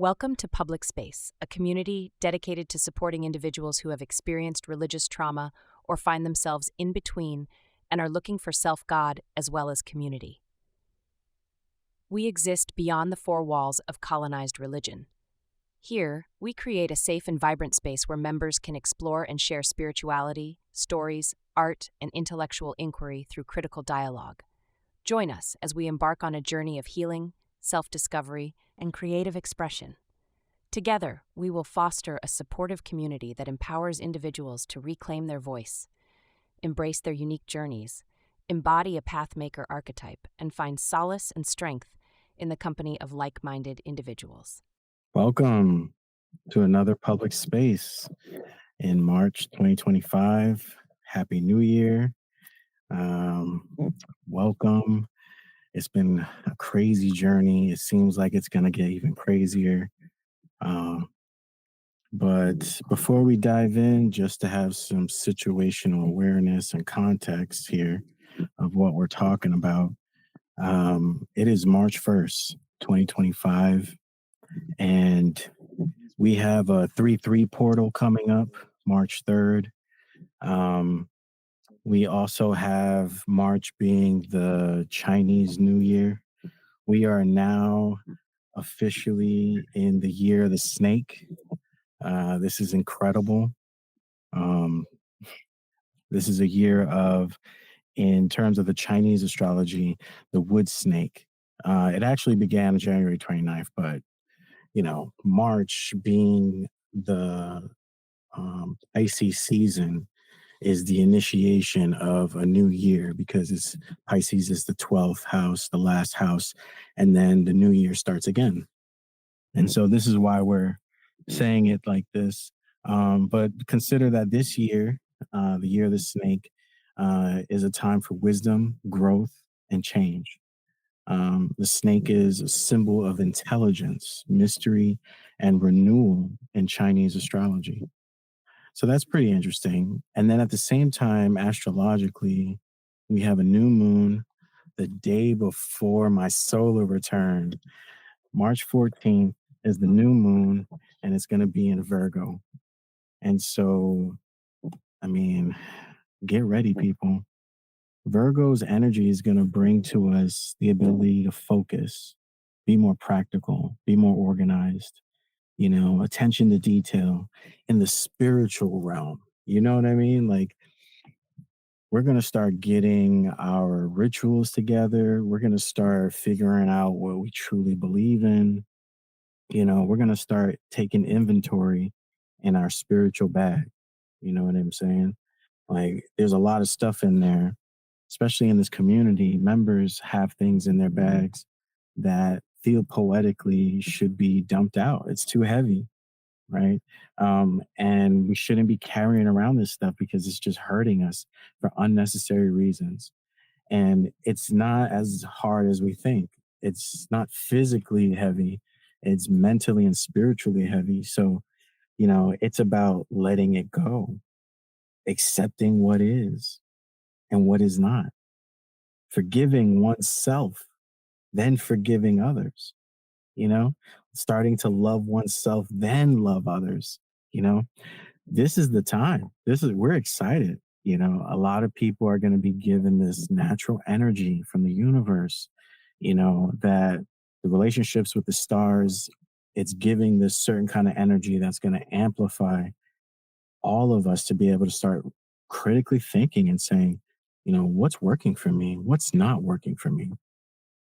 Welcome to Public Space, a community dedicated to supporting individuals who have experienced religious trauma or find themselves in between and are looking for self-God as well as community. We exist beyond the four walls of colonized religion. Here, we create a safe and vibrant space where members can explore and share spirituality, stories, art, and intellectual inquiry through critical dialogue. Join us as we embark on a journey of healing, self-discovery, and creative expression. Together, we will foster a supportive community that empowers individuals to reclaim their voice, embrace their unique journeys, embody a Path-Maker Archetype, and find solace and strength in the company of like-minded individuals. Welcome to another public space in March 2025. Happy New Year. Welcome. It's been a crazy journey. It seems like it's going to get even crazier. But before we dive in, just to have some situational awareness and context here of what we're talking about, it is March 1st, 2025. And we have a 3/3 portal coming up March 3rd. We also have March being the Chinese New Year. We are now officially in the year of the snake. This is incredible. Um, this is a year of, in terms of the Chinese astrology, the wood snake. It actually began January 29th, but March being the Pisces season is the initiation of a new year because Pisces is the 12th house, the last house, and then the new year starts again. And so this is why we're saying it like this. But consider that this year, the year of the snake, is a time for wisdom, growth, and change. The snake is a symbol of intelligence, mystery, and renewal in Chinese astrology. So that's pretty interesting. And then at the same time, astrologically, we have a new moon the day before my solar return. March 14th is the new moon, and it's going to be in Virgo. And so, I mean, get ready, people. Virgo's energy is going to bring to us the ability to focus, be more practical, be more organized, attention to detail in the spiritual realm. You know what I mean? Like, we're going to start getting our rituals together. We're going to start figuring out what we truly believe in. We're going to start taking inventory in our spiritual bag. You know what I'm saying? Like, there's a lot of stuff in there, especially in this community. Members have things in their bags that feel poetically should be dumped out. It's too heavy, right? And we shouldn't be carrying around this stuff because it's just hurting us for unnecessary reasons. And it's not as hard as we think. It's not physically heavy, it's mentally and spiritually heavy. So, it's about letting it go, accepting what is and what is not, forgiving oneself, then forgiving others, you know, starting to love oneself, then love others, you know. This is the time. We're excited. A lot of people are going to be given this natural energy from the universe, that the relationships with the stars, it's giving this certain kind of energy that's going to amplify all of us to be able to start critically thinking and saying, what's working for me? What's not working for me?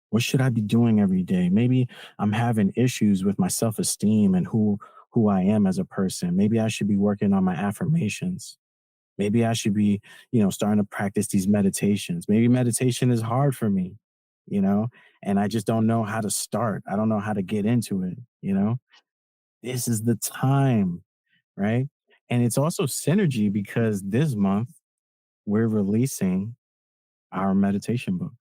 What should I be doing every day? Maybe I'm having issues with my self-esteem and who I am as a person. Maybe I should be working on my affirmations. Maybe I should be, starting to practice these meditations. Maybe meditation is hard for me, you know, and I just don't know how to start. I don't know how to get into it. This is the time, right? And it's also synergy because this month we're releasing our meditation book,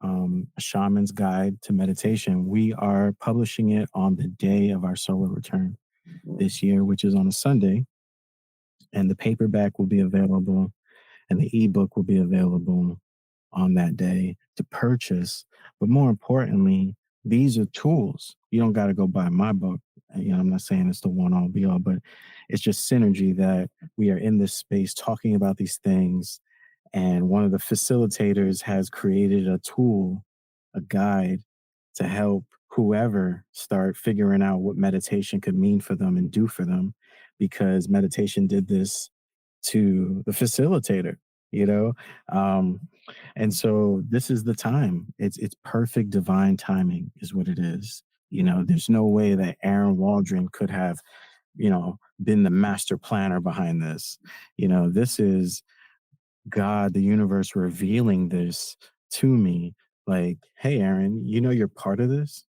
A Shaman's Guide to Meditation. We are publishing it on the day of our solar return this year, which is on a Sunday. And the paperback will be available and the ebook will be available on that day to purchase. But more importantly, these are tools. You don't got to go buy my book. I'm not saying it's the one all be all, but it's just synergy that we are in this space talking about these things. And one of the facilitators has created a tool, a guide to help whoever start figuring out what meditation could mean for them and do for them, because meditation did this to the facilitator, you know? Um, and so this is the time. It's perfect divine timing is what it is. There's no way that Aaron Waldron could have, been the master planner behind this. This is God, the universe revealing this to me. Like, hey, Aaron, you're part of this.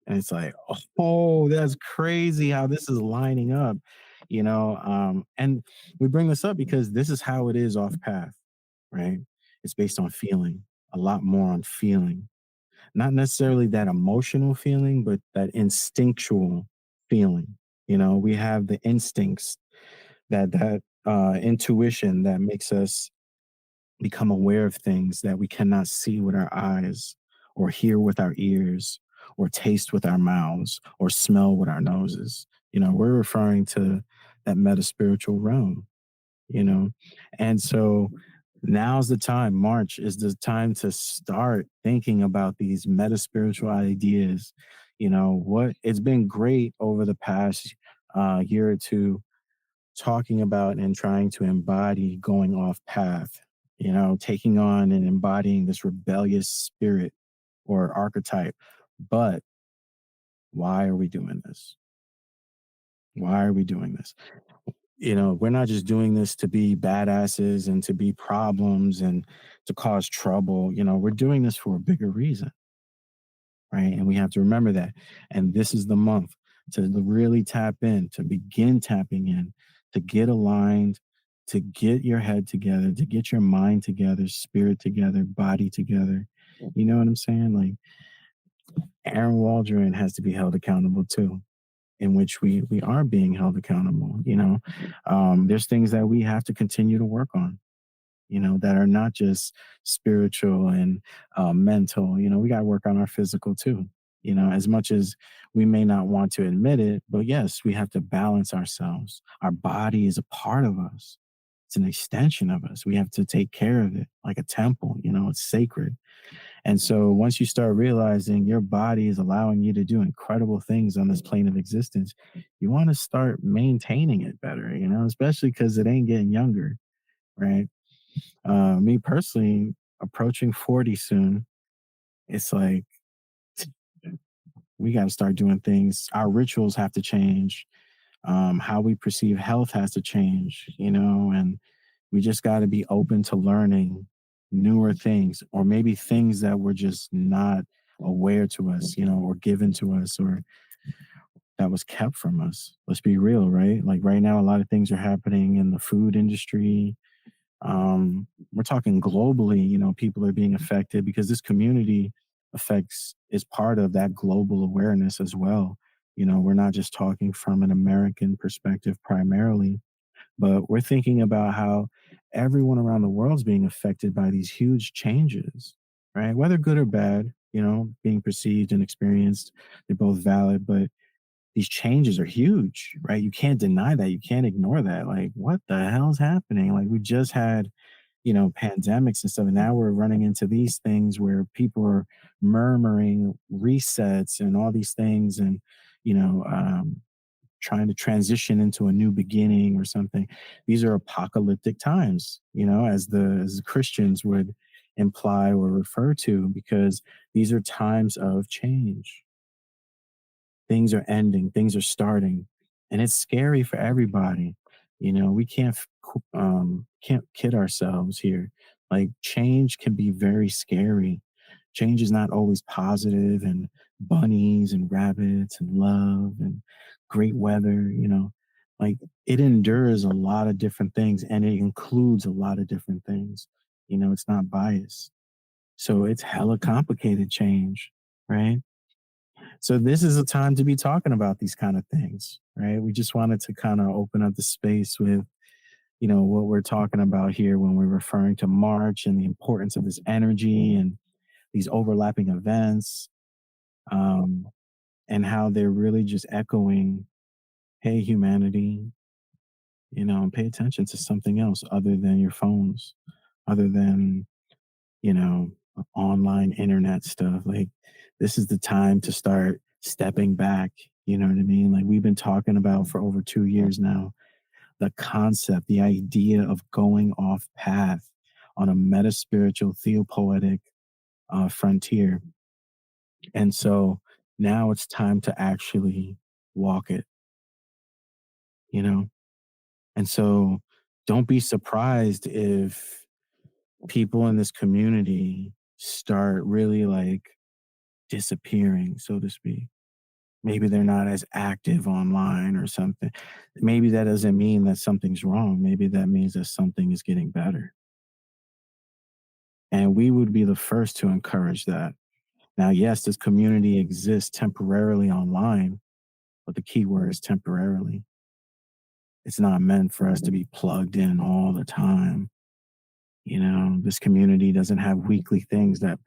And it's like, oh, that's crazy how this is lining up, and we bring this up because this is how it is off path, right? It's based on feeling, a lot more on feeling, not necessarily that emotional feeling, but that instinctual feeling. We have the instincts, that intuition that makes us become aware of things that we cannot see with our eyes, or hear with our ears, or taste with our mouths, or smell with our noses. We're referring to that meta spiritual realm, you know? And so now's the time. March is the time to start thinking about these meta spiritual ideas. What it's been great over the past year or two, talking about and trying to embody going off path, taking on and embodying this rebellious spirit or archetype. But why are we doing this? Why are we doing this? We're not just doing this to be badasses and to be problems and to cause trouble. We're doing this for a bigger reason, right? And we have to remember that. And this is the month to really tap in, to begin tapping in, to get aligned, to get your head together, to get your mind together, spirit together, body together. You know what I'm saying? Like, Aaron Waldron has to be held accountable too, in which we are being held accountable. There's things that we have to continue to work on, that are not just spiritual and mental. We got to work on our physical too. As much as we may not want to admit it, but yes, we have to balance ourselves. Our body is a part of us. It's an extension of us. We have to take care of it like a temple. It's sacred. And so once you start realizing your body is allowing you to do incredible things on this plane of existence, you want to start maintaining it better, especially because it ain't getting younger, right? Me personally, approaching 40 soon, it's like we got to start doing things. Our rituals have to change. How we perceive health has to change, and we just got to be open to learning newer things, or maybe things that were just not aware to us, or given to us, or that was kept from us. Let's be real, right? Like right now, a lot of things are happening in the food industry. We're talking globally, people are being affected because this community affects is part of that global awareness as well. We're not just talking from an American perspective primarily, but we're thinking about how everyone around the world is being affected by these huge changes, right? Whether good or bad, being perceived and experienced, they're both valid, but these changes are huge, right? You can't deny that. You can't ignore that. Like, what the hell's happening? Like, we just had, pandemics and stuff, and now we're running into these things where people are murmuring resets and all these things, and you know, um, trying to transition into a new beginning or something. These are apocalyptic times, as the Christians would imply or refer to, because these are times of change. Things are ending, things are starting, and it's scary for everybody. We can't kid ourselves here. Like, change can be very scary. Change is not always positive and bunnies and rabbits and love and great weather. Like, it endures a lot of different things, and it includes a lot of different things. It's not biased, so it's hella complicated change, right? So this is a time to be talking about these kind of things, right? We just wanted to kind of open up the space with, what we're talking about here when we're referring to March and the importance of this energy and these overlapping events. Um, and how they're really just echoing, hey, humanity, pay attention to something else other than your phones, other than, you know, online internet stuff. Like, this is the time to start stepping back. You know what I mean? Like, we've been talking about for over 2 years now the concept, the idea of going off path on a meta spiritual, theopoetic frontier. And so now it's time to actually walk it, you know? And so don't be surprised if people in this community start really like disappearing, so to speak. Maybe they're not as active online or something. Maybe that doesn't mean that something's wrong. Maybe that means that something is getting better. And we would be the first to encourage that. Now, yes, this community exists temporarily online, but the key word is temporarily. It's not meant for us to be plugged in all the time. This community doesn't have weekly things that,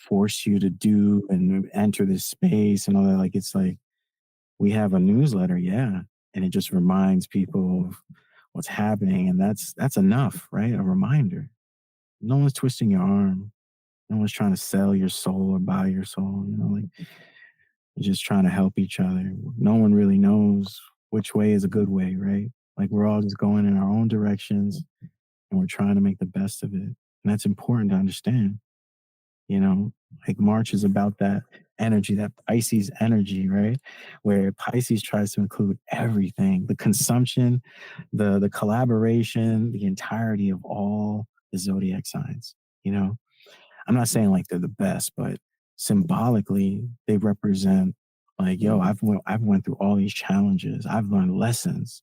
force you to do and enter this space and all that. Like, it's like we have a newsletter, yeah, and it just reminds people of what's happening. And that's enough, right? A reminder. No one's twisting your arm. No one's trying to sell your soul or buy your soul. Like, we're just trying to help each other. No one really knows which way is a good way, right? Like, we're all just going in our own directions and we're trying to make the best of it. And that's important to understand. You know, like, March is about that energy, that Pisces energy, right? Where Pisces tries to include everything, the consumption, the collaboration, the entirety of all the zodiac signs. You know, I'm not saying like they're the best, but symbolically they represent, like, yo, I've went through all these challenges. I've learned lessons,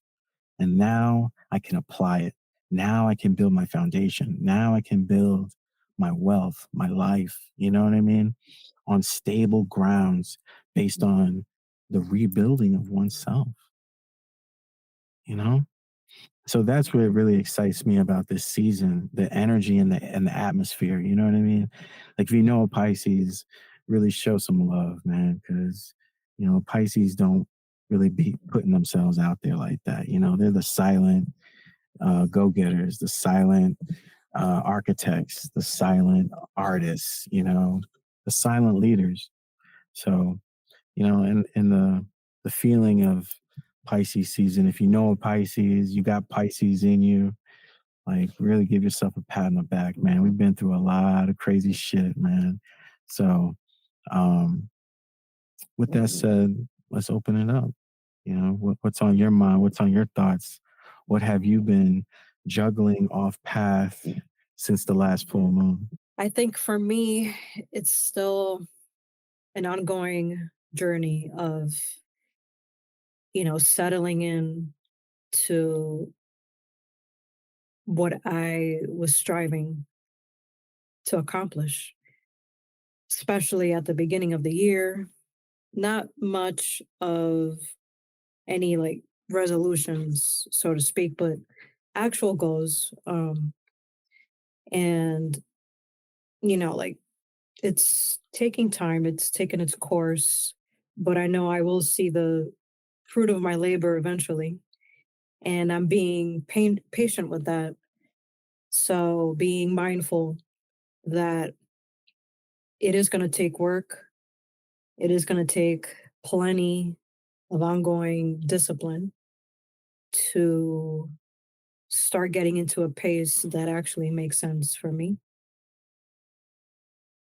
and now I can apply it. Now I can build my foundation. Now I can build my wealth, my life, you know what I mean? On stable grounds based on the rebuilding of oneself, you know? So that's what really excites me about this season, the energy and the atmosphere, you know what I mean? Like, if you know a Pisces, really show some love, man, because Pisces don't really be putting themselves out there like that. They're the silent go-getters, the silent architects, the silent artists, the silent leaders. So, and the feeling of Pisces season, if you know a Pisces, you got Pisces in you, like, really give yourself a pat on the back, man. We've been through a lot of crazy shit, man. So, um, with that said, let's open it up. What's on your mind? What's on your thoughts? What have you been juggling off path since the last full moon? I think for me, it's still an ongoing journey of, settling in to what I was striving to accomplish, especially at the beginning of the year. Not much of any like resolutions, so to speak, but actual goals. And, like it's taking time, it's taken its course, but I know I will see the fruit of my labor eventually. And I'm being patient with that. So being mindful that it is going to take work, it is going to take plenty of ongoing discipline to start getting into a pace that actually makes sense for me.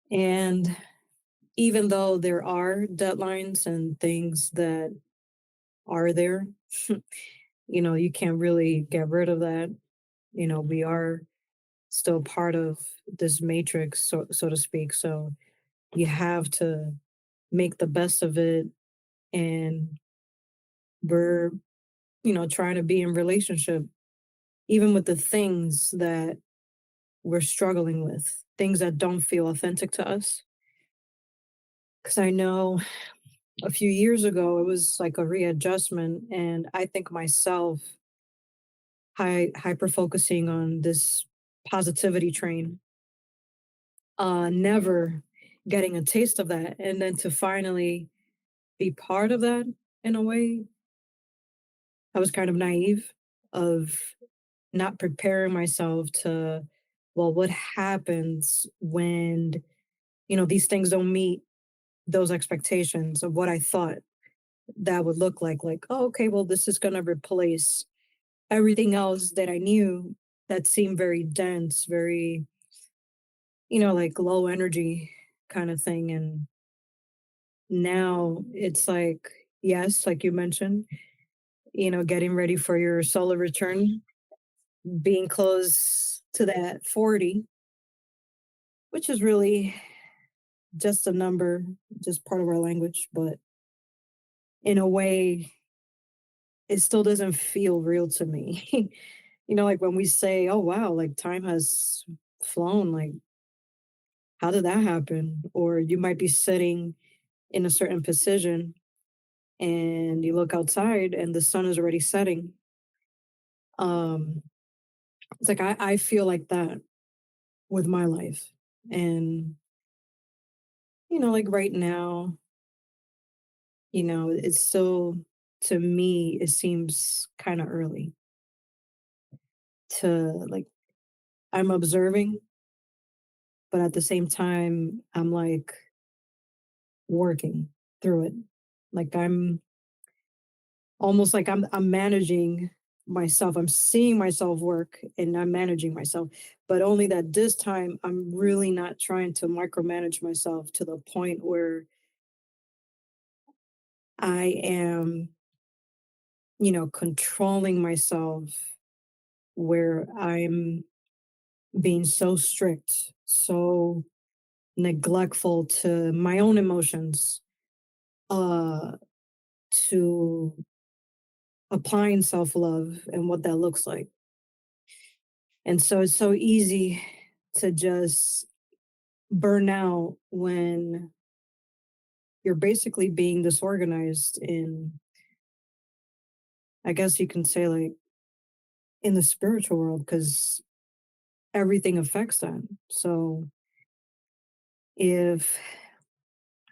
And even though there are deadlines and things that are there, you can't really get rid of that. We are still part of this matrix, so to speak. So you have to make the best of it. And we're, trying to be in relationship, even with the things that we're struggling with, things that don't feel authentic to us. Because I know a few years ago, it was like a readjustment. And I think myself, hyper focusing on this positivity train, never getting a taste of that. And then to finally be part of that in a way. I was kind of naive of not preparing myself to, well, what happens when, these things don't meet those expectations of what I thought that would look like, oh, okay, well, this is going to replace everything else that I knew that seemed very dense, very, like low energy kind of thing. And now it's like, yes, like you mentioned, getting ready for your solar return, being close to that 40, which is really just a number, just part of our language. But in a way, it still doesn't feel real to me. Like when we say, oh, wow, like time has flown, like, how did that happen? Or you might be sitting in a certain position and you look outside and the sun is already setting. Um, it's like I feel like that with my life. And, like right now, it's still, to me, it seems kind of early to like, I'm observing, but at the same time, I'm like working through it. Like I'm almost like I'm managing myself. I'm seeing myself work and I'm managing myself. But only that this time I'm really not trying to micromanage myself to the point where I am, controlling myself, where I'm being so strict, so neglectful to my own emotions, uh, to applying self love and what that looks like. And so it's so easy to just burn out when you're basically being disorganized in, I guess you can say, like in the spiritual world, because everything affects that. So if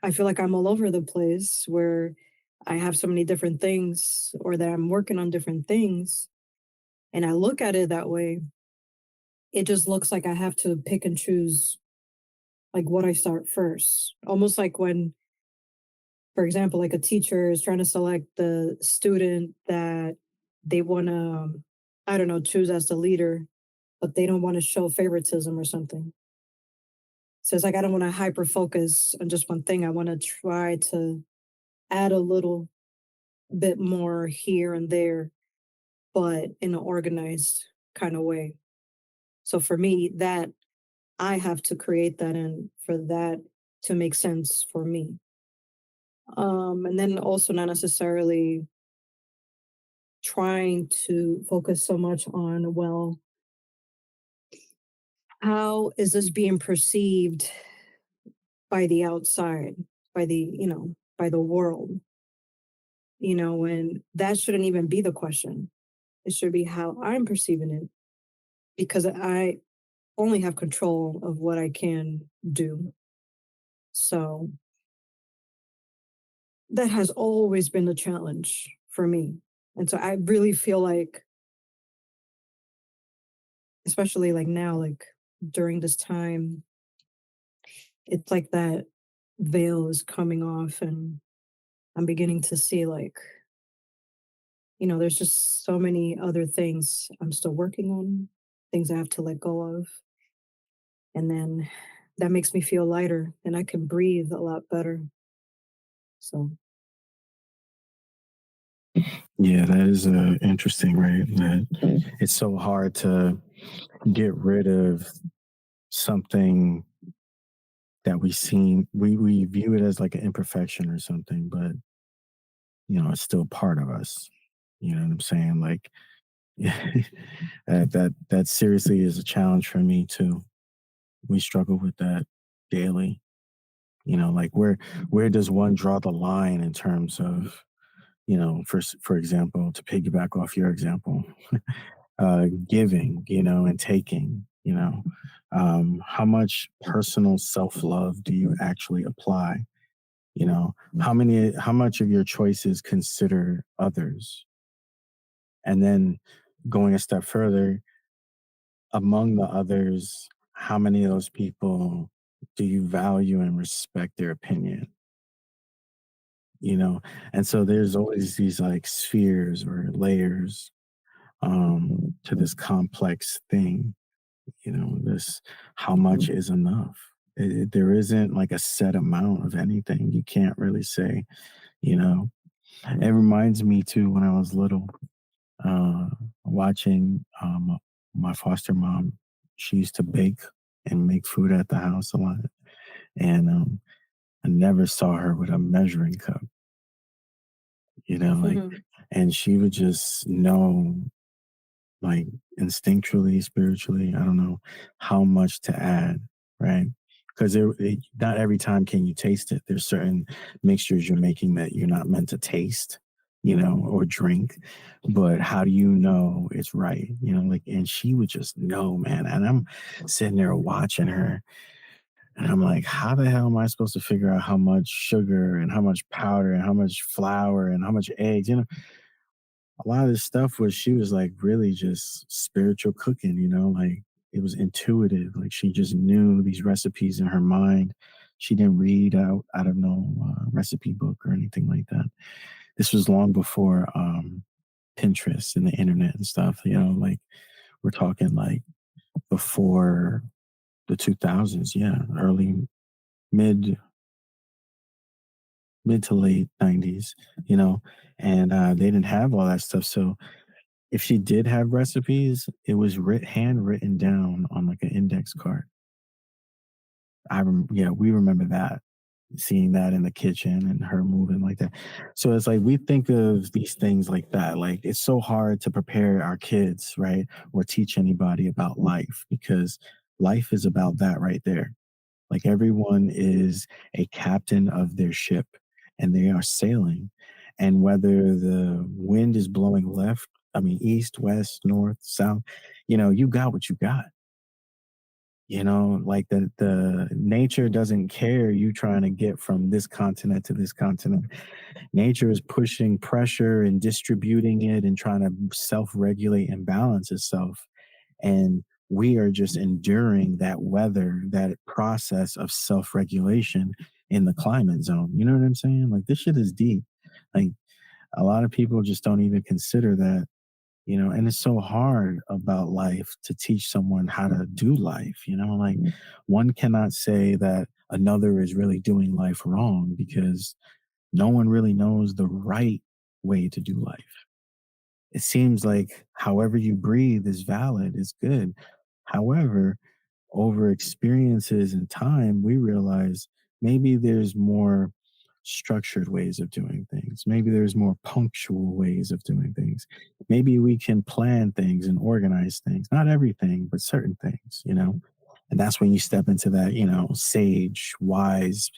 I feel like I'm all over the place, where I have so many different things, or that I'm working on different things, and I look at it that way, it just looks like I have to pick and choose like what I start first. Almost like when, for example, like a teacher is trying to select the student that they want to, I don't know, choose as the leader, but they don't want to show favoritism or something. So it's like I don't want to hyper focus on just one thing. I want to try to add a little bit more here and there, but in an organized kind of way. So for me, that I have to create that and for that to make sense for me. And then also not necessarily trying to focus so much on, well, how is this being perceived by the outside, by the, by the world, and that shouldn't even be the question. It should be how I'm perceiving it, because I only have control of what I can do. So that has always been the challenge for me. And so I really feel like, especially like now, like during this time, it's like that veil is coming off and I'm beginning to see like, there's just so many other things I'm still working on, things I have to let go of. And then that makes me feel lighter and I can breathe a lot better. So, Yeah, that is interesting, right? That it's so hard to get rid of something that we view it as like an imperfection or something, but it's still part of us. You know what I'm saying? Like that seriously is a challenge for me too. We struggle with that daily. Like where does one draw the line in terms of, for example, to piggyback off your example, giving, and taking, how much personal self love do you actually apply You know, how much of your choices consider others? And then going a step further, among the others, how many of those people do you value and respect their opinion? You know, and so there's always these like spheres or layers to this complex thing. This how much is enough? There isn't like a set amount of anything. You can't really say. You know, it reminds me too when I was little, uh, watching my foster mom. She used to bake and make food at the house a lot, and I never saw her with a measuring cup. Like, and she would just know, like instinctually, spiritually, I don't know how much to add, right? Because not every time can you taste it. There's certain mixtures you're making that you're not meant to taste, or drink. But how do you know it's right? Like, and she would just know, man. And I'm sitting there watching her, and I'm like, how the hell am I supposed to figure out how much sugar and how much powder and how much flour and how much eggs? A lot of this stuff was she was like really just spiritual cooking, like it was intuitive. Like she just knew these recipes in her mind. She didn't read out of no recipe book or anything like that. This was long before Pinterest and the internet and stuff. Like we're talking like before the 2000s. Yeah, early mid mid to late 90s. And they didn't have all that stuff. So if she did have recipes, it was handwritten down on like an index card. Yeah, we remember that, seeing that in the kitchen and her moving like that. So it's like we think of these things like that. Like it's so hard to prepare our kids, right? Or teach anybody about life because life is about that right there. Like everyone is a captain of their ship and they are sailing. And whether the wind is blowing left, I mean, east, west, north, south, you got what you got. Like the nature doesn't care you trying to get from this continent to this continent. Nature is pushing pressure and distributing it and trying to self-regulate and balance itself. And we are just enduring that weather, that process of self-regulation in the climate zone. You know what I'm saying? Like this shit is deep. Like a lot of people just don't even consider that, and it's so hard about life to teach someone how to do life, like one cannot say that another is really doing life wrong because no one really knows the right way to do life. It seems like however you breathe is valid, is good. However, over experiences and time, we realize maybe there's more structured ways of doing things. Maybe there's more punctual ways of doing things. Maybe we can plan things and organize things. Not everything, but certain things, And that's when you step into that, sage, wise,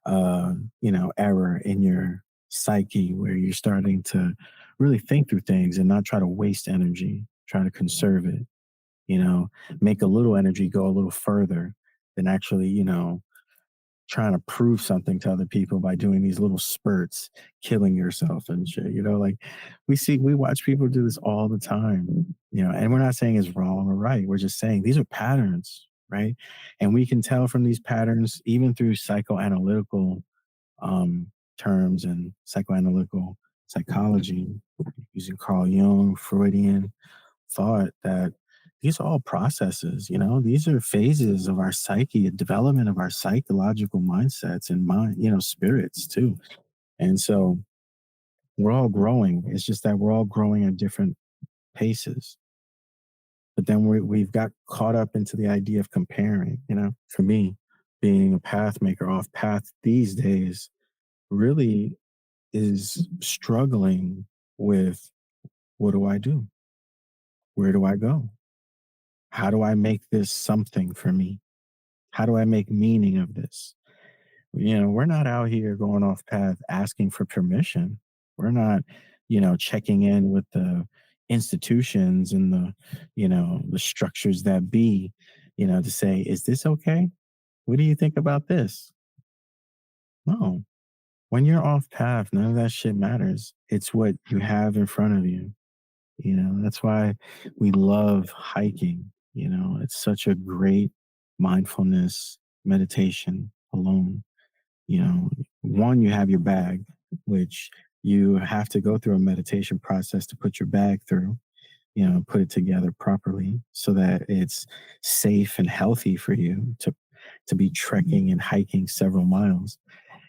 era in your psyche where you're starting to really think through things and not try to waste energy, try to conserve it, you know, make a little energy go a little further than actually, trying to prove something to other people by doing these little spurts, killing yourself and shit. Like we watch people do this all the time, and we're not saying it's wrong or right. We're just saying these are patterns, right? And we can tell from these patterns, even through psychoanalytical terms and psychoanalytical psychology, using Carl Jung, Freudian thought, that these are all processes, these are phases of our psyche, a development of our psychological mindsets and mind, spirits too. And so we're all growing. It's just that we're all growing at different paces. But then we've got caught up into the idea of comparing, For me, being a path maker off path these days really is struggling with, what do I do? Where do I go? How do I make this something for me? How do I make meaning of this? We're not out here going off path asking for permission. We're not, checking in with the institutions and the structures that be, to say, is this okay? What do you think about this? No. when you're off path, none of that shit matters. It's what you have in front of you. You know, that's why we love hiking. You know, it's such a great mindfulness meditation alone. You know, one, you have your bag, which you have to go through a meditation process to put your bag through, you know, put it together properly so that it's safe and healthy for you to be trekking and hiking several miles.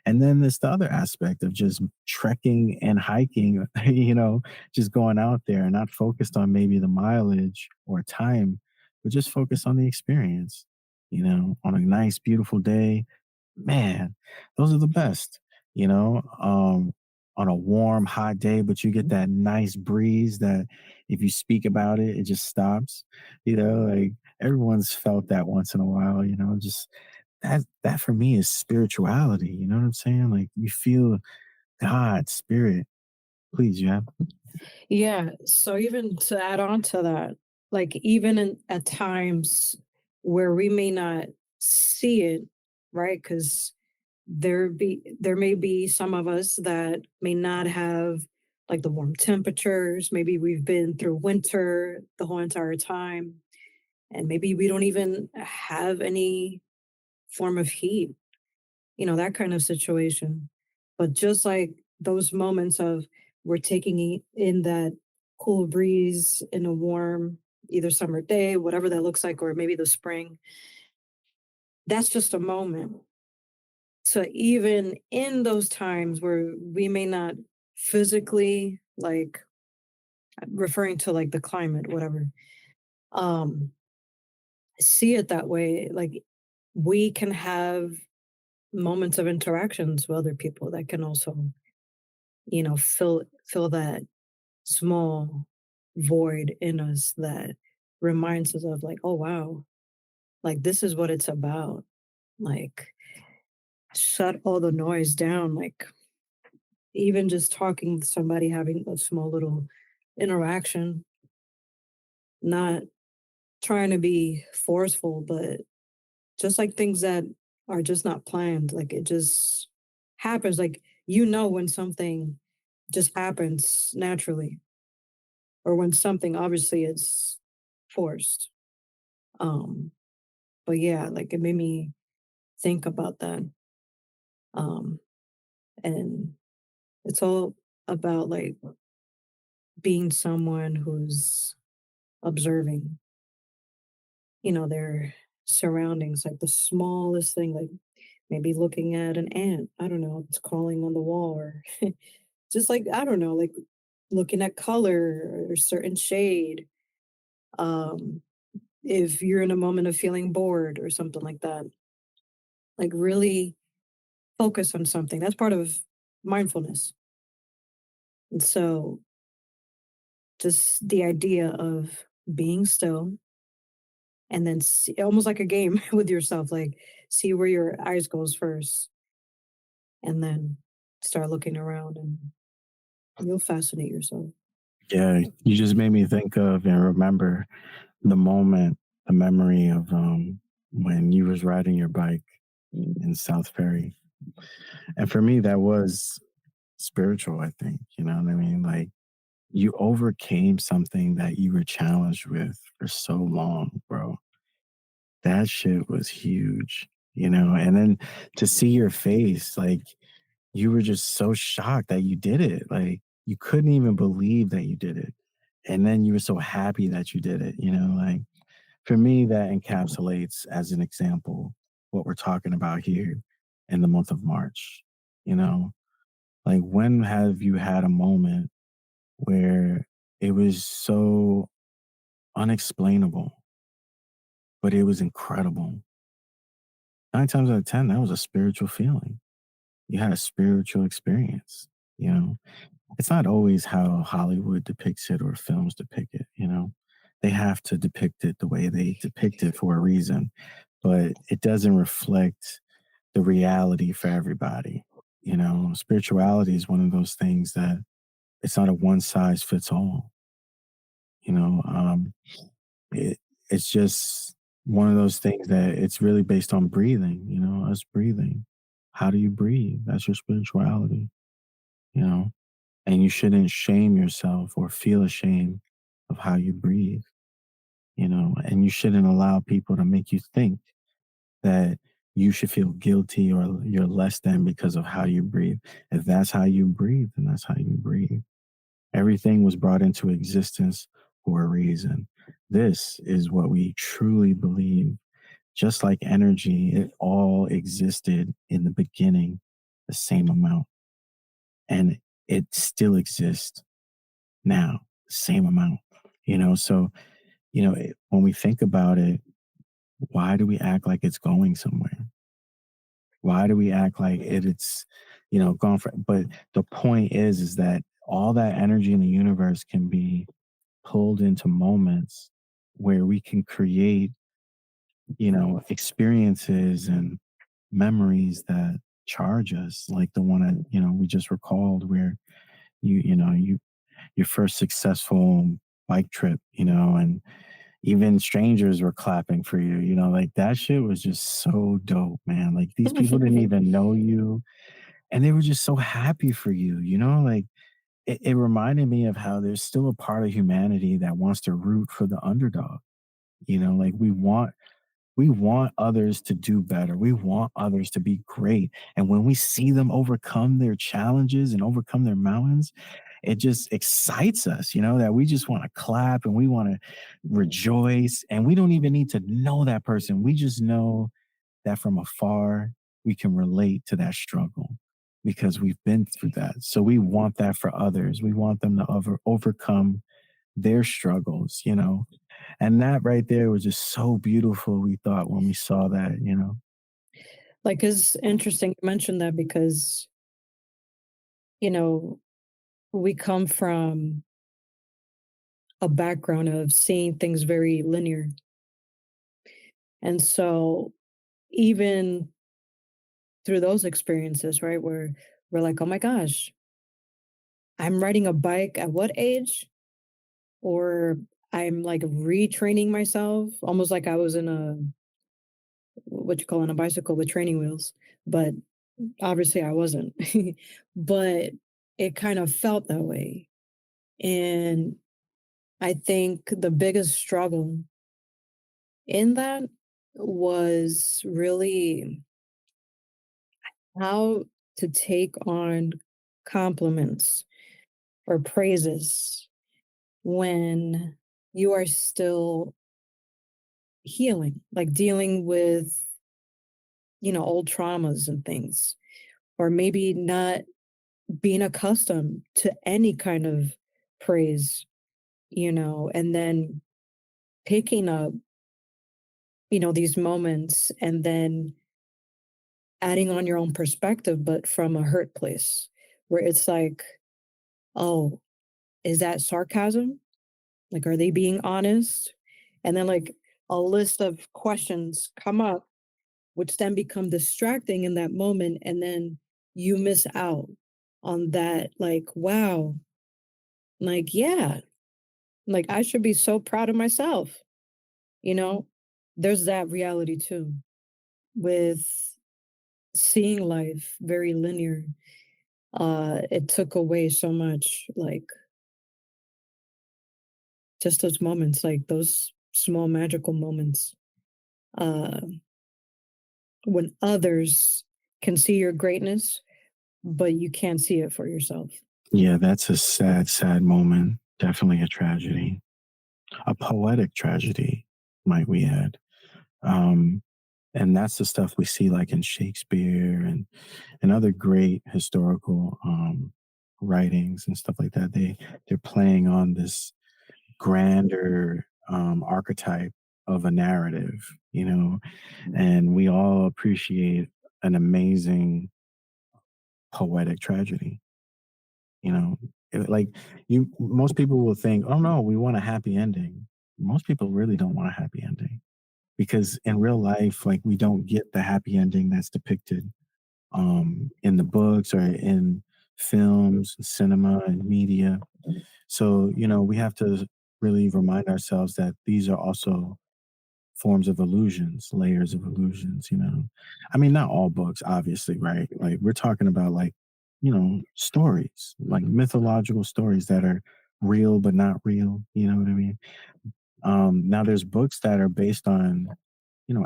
And then there's the other aspect of just trekking and hiking, you know, just going out there and not focused on maybe the mileage or time, but just focus on the experience. You know, on a nice, beautiful day, man, those are the best, you know. On a warm, hot day, but you get that nice breeze that if you speak about it, it just stops. You know, like everyone's felt that once in a while, you know, just that for me is spirituality. You know what I'm saying? Like you feel God, spirit. Please, you have. Yeah. So even to add on to that, like even in at times where we may not see it, right? Because there may be some of us that may not have like the warm temperatures. Maybe we've been through winter the whole entire time, and maybe we don't even have any form of heat, that kind of situation. But just like those moments of we're taking in that cool breeze in a warm, either summer day, whatever that looks like, or maybe the spring, that's just a moment. So even in those times where we may not physically, like referring to like the climate, whatever, um, see it that way, like we can have moments of interactions with other people that can also, fill that small void in us that reminds us of like, oh wow, like this is what it's about. Like shut all the noise down. Like even just talking with somebody, having a small little interaction, not trying to be forceful, but just like things that are just not planned. Like it just happens. Like when something just happens naturally, or when something obviously is forced. Um, but yeah, like it made me think about that. Um, and it's all about like being someone who's observing, their surroundings, like the smallest thing, like maybe looking at an ant, I don't know, it's crawling on the wall, or just like, I don't know, like looking at color or certain shade. Um, if you're in a moment of feeling bored or something like that, like really focus on something. That's part of mindfulness. And so just the idea of being still and then see, almost like a game with yourself, like see where your eyes goes first and then start looking around and you'll fascinate yourself. Yeah, you just made me think of and remember the moment, the memory of when you was riding your bike in South Ferry. And for me, that was spiritual, I think. You know what I mean? Like you overcame something that you were challenged with for so long, bro. That shit was huge, you know? And then to see your face, like you were just so shocked that you did it. Like you couldn't even believe that you did it. And then you were so happy that you did it, you know? Like for me, that encapsulates, as an example, what we're talking about here in the month of March. You know, like when have you had a moment where it was so unexplainable, but it was incredible? Nine times out of 10, that was a spiritual feeling. You had a spiritual experience. You know, it's not always how Hollywood depicts it or films depict it. You know, they have to depict it the way they depict it for a reason, but it doesn't reflect the reality for everybody. You know, spirituality is one of those things that it's not a one size fits all. You know, it, it's just one of those things that it's really based on breathing. You know, us breathing. How do you breathe? That's your spirituality, you know? And you shouldn't shame yourself or feel ashamed of how you breathe, and you shouldn't allow people to make you think that you should feel guilty or you're less than because of how you breathe. If that's how you breathe, then that's how you breathe. Everything was brought into existence for a reason. This is what we truly believe. Just like energy, it all existed in the beginning, the same amount, and it still exists now, same amount. So when we think about it, why do we act like it's going somewhere? Why do we act like it's gone for? But the point is that all that energy in the universe can be pulled into moments where we can create experiences and memories that charge us, like the one that we just recalled, where you your first successful bike trip, and even strangers were clapping for you, like that shit was just so dope, man. Like these people didn't even know you and they were just so happy for you, like it reminded me of how there's still a part of humanity that wants to root for the underdog. Like we want others to do better. We want others to be great. And when we see them overcome their challenges and overcome their mountains, it just excites us, that we just want to clap and we want to rejoice. And we don't even need to know that person. We just know that from afar, we can relate to that struggle because we've been through that. So we want that for others. We want them to overcome their struggles. And that right there was just so beautiful, we thought, when we saw that. Like, it's interesting you mentioned that because, you know, we come from a background of seeing things very linear. And so even through those experiences, right, where we're like, oh my gosh, I'm riding a bike at what age? Or I'm like retraining myself, almost like I was in a what you call in a bicycle with training wheels. But obviously I wasn't. But it kind of felt that way. And I think the biggest struggle in that was really how to take on compliments or praises when you are still healing, like dealing with, old traumas and things, or maybe not being accustomed to any kind of praise, and then picking up, these moments and then adding on your own perspective, but from a hurt place where it's like, oh, is that sarcasm? Like, are they being honest? And then, like, a list of questions come up, which then become distracting in that moment. And then you miss out on that, like, wow, like, yeah, like, I should be so proud of myself, you know? There's that reality too with seeing life very linear. It took away so much, like, just those moments, like those small magical moments, uh, when others can see your greatness, but you can't see it for yourself. Yeah, that's a sad, sad moment. Definitely a tragedy, a poetic tragedy, might we add. Um, and that's the stuff we see like in Shakespeare and other great historical writings and stuff like that. They're playing on this grander archetype of a narrative, and we all appreciate an amazing poetic tragedy. You know, like most people will think, oh no, we want a happy ending. Most people really don't want a happy ending because in real life, like we don't get the happy ending that's depicted in the books or in films, cinema, and media. So, we have to really remind ourselves that these are also forms of illusions, layers of illusions, you know. I mean, not all books, obviously, right? Like we're talking about like, stories, like mythological stories that are real but not real, you know what I mean? Now there's books that are based on,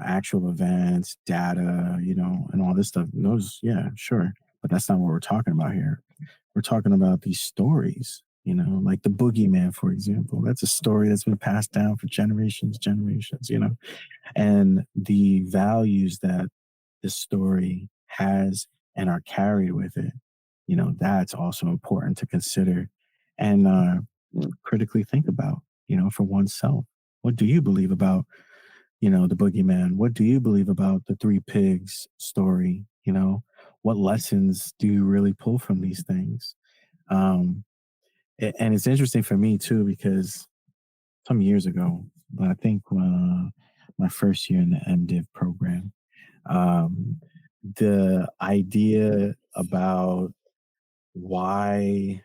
actual events, data, and all this stuff. Those, yeah, sure. But that's not what we're talking about here. We're talking about these stories, like the boogeyman, for example. That's a story that's been passed down for generations, and the values that this story has and are carried with it, that's also important to consider and critically think about, for oneself. What do you believe about, the boogeyman? What do you believe about the three pigs story? What lessons do you really pull from these things? Um, and it's interesting for me too, because some years ago, I think my first year in the MDiv program, um, the idea about why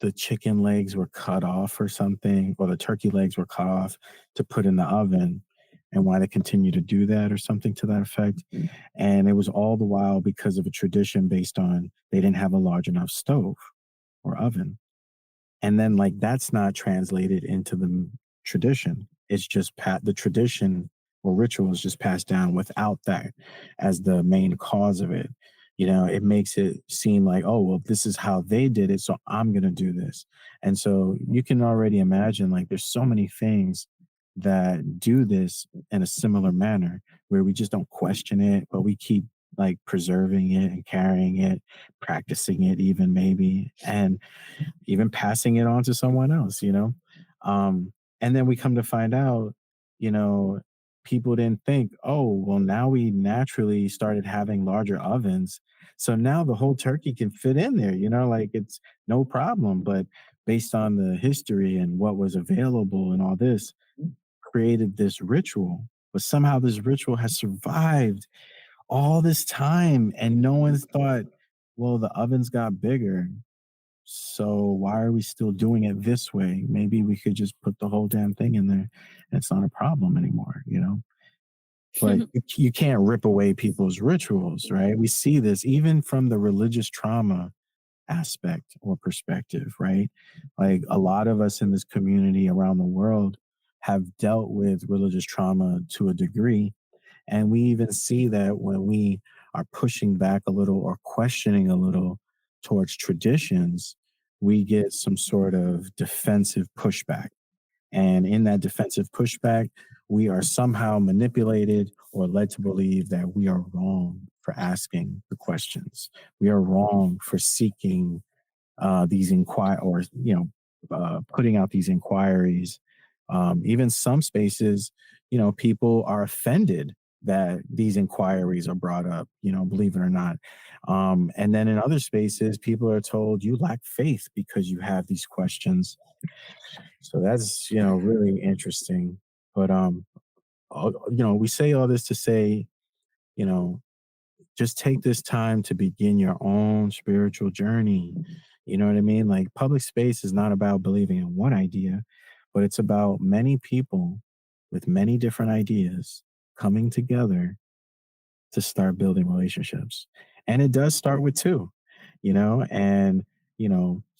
the chicken legs were cut off or something, or the turkey legs were cut off to put in the oven, and why they continue to do that or something to that effect. And it was all the while because of a tradition based on they didn't have a large enough stove or oven. And then like that's not translated into the tradition. It's just the tradition or ritual is just passed down without that as the main cause of it. It makes it seem like, oh well, this is how they did it, so I'm gonna do this. And so you can already imagine like there's so many things that do this in a similar manner where we just don't question it, but we keep like preserving it and carrying it, practicing it even maybe. And even passing it on to someone else. Um, and then we come to find out, you know, people didn't think, oh, well, now we naturally started having larger ovens. So now the whole turkey can fit in there, like it's no problem. But based on the history and what was available and all this, created this ritual. But somehow this ritual has survived all this time and no one's thought, well, the ovens got bigger, so why are we still doing it this way? Maybe we could just put the whole damn thing in there. And it's not a problem anymore. But you can't rip away people's rituals, right? We see this even from the religious trauma aspect or perspective, right? Like a lot of us in this community around the world have dealt with religious trauma to a degree, and we even see that when we are pushing back a little or questioning a little towards traditions, we get some sort of defensive pushback. And in that defensive pushback, we are somehow manipulated or led to believe that we are wrong for asking the questions. We are wrong for seeking these putting out these inquiries. Even some spaces, people are offended that these inquiries are brought up, believe it or not. And then in other spaces, people are told you lack faith because you have these questions. So that's, really interesting. But, we say all this to say, you know, just take this time to begin your own spiritual journey. You know what I mean? Like public space is not about believing in one idea, but it's about many people with many different ideas coming together to start building relationships. And it does start with two, and,